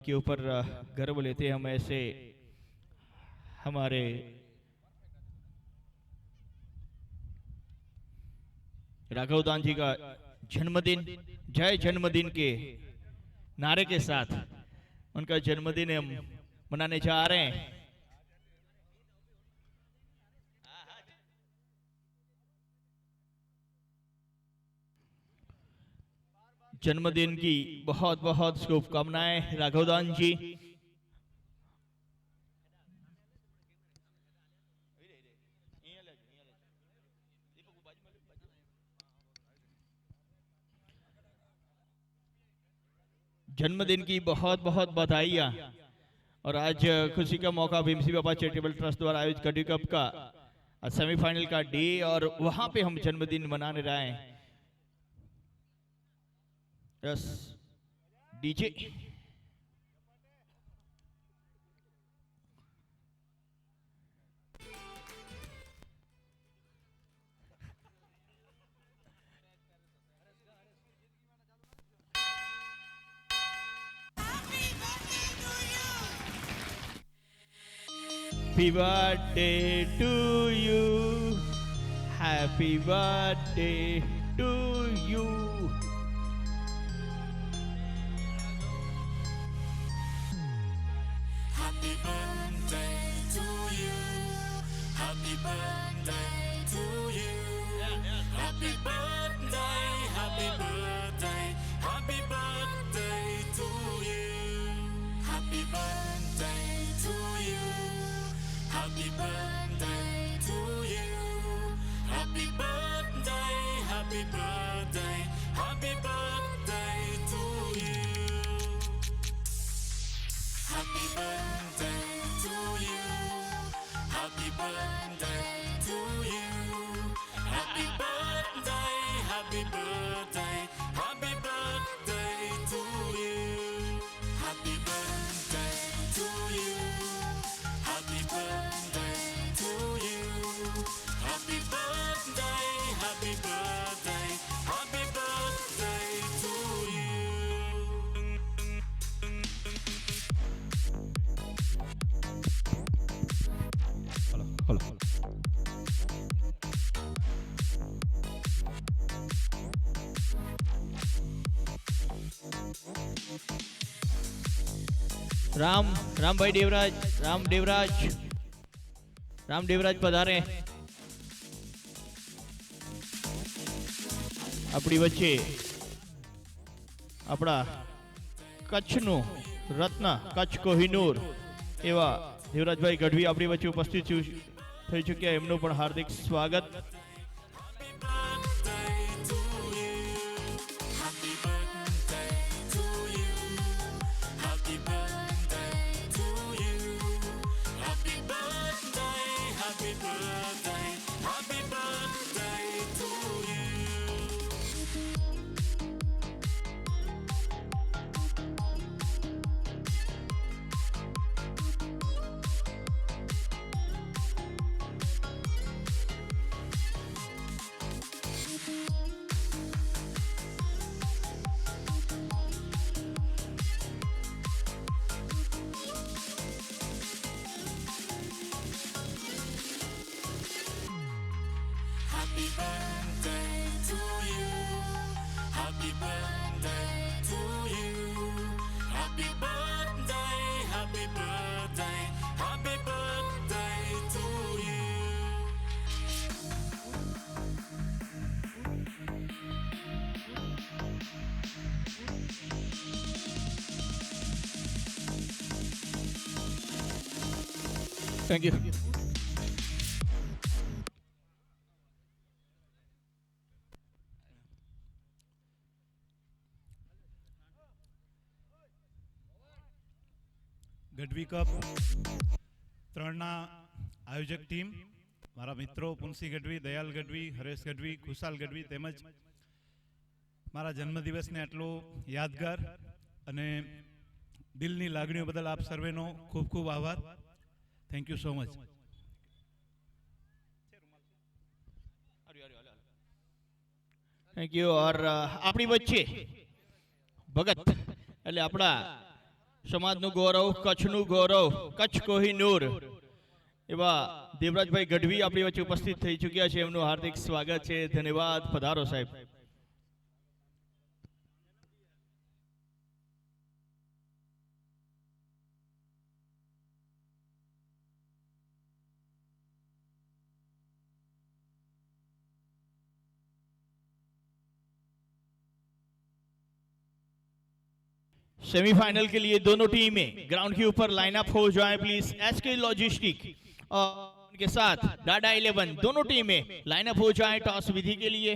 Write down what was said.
के ऊपर गर्व लेते हम ऐसे हमारे राघवदान जी का जन्मदिन जय जन्मदिन के नारे के साथ उनका जन्मदिन हम मनाने जा रहे हैं। जन्मदिन की बहुत बहुत शुभकामनाएं राघवदान जी। जन्मदिन की बहुत बहुत बधाइयाँ। और आज खुशी का मौका भीमसी बाबा चैरिटेबल ट्रस्ट द्वारा आयोजित कड्डी कप का सेमीफाइनल का डे और वहां पे हम जन्मदिन मनाने रहे हैं। Yes DJ Happy birthday to you. Happy birthday to you. Happy birthday to you. Happy birthday to you. Happy birthday, happy birthday, happy birthday to you. Happy birthday to you. Happy birthday to you. Happy birthday, happy birthday, happy birthday to you. Happy birthday to you. Happy birthday to you. Happy birthday, happy birthday, happy birthday to you. Happy birthday to you. Happy birthday to you. Happy birthday, happy birthday, happy birthday to you. Hello Ram Ram भाई देवराज राम देवराज पधारे अपनी वच्चे अपना कच्छनु रत्न कच्छ कोहिनूर एवा देवराजभाई गढ़वी अपनी वच्चे उपस्थित થઈ ચૂક્યા એમનું પણ હાર્દિક સ્વાગત। Happy birthday to you. Happy birthday to you. Happy birthday, happy birthday, happy birthday to you. Thank you. Gadhvi cup 3ના આયોજક ટીમ મારા મિત્રો પુનસી ગઢવી, દયાલ ગઢવી, હરેશ ગઢવી, ખુશાલ ગઢવી તેમજ મારા જન્મદિવસને આટલો યાદગાર અને દિલની લાગણીઓ બદલ આપ સર્વેનો ખૂબ ખૂબ આભાર। Thank you so much. Thank you. और આપણી વચ્ચે ભગત એટલે આપણા સમાજનું ગૌરવ, કચ્છનું ગૌરવ, કચ્છ કોહિનૂર એવા દેવરાજભાઈ ગઢવી આપણી વચ્ચે ઉપસ્થિત થઈ ચૂક્યા છે. એમનું હાર્દિક સ્વાગત છે. ધન્યવાદ. પધારો સાહેબ. सेमीफाइनल के लिए दोनों टीमें ग्राउंड के ऊपर लाइनअप हो जाए प्लीज. एसके लॉजिस्टिक और उनके साथ डाडा 11 दोनों टीमें लाइनअप हो जाए टॉस विधि के लिए.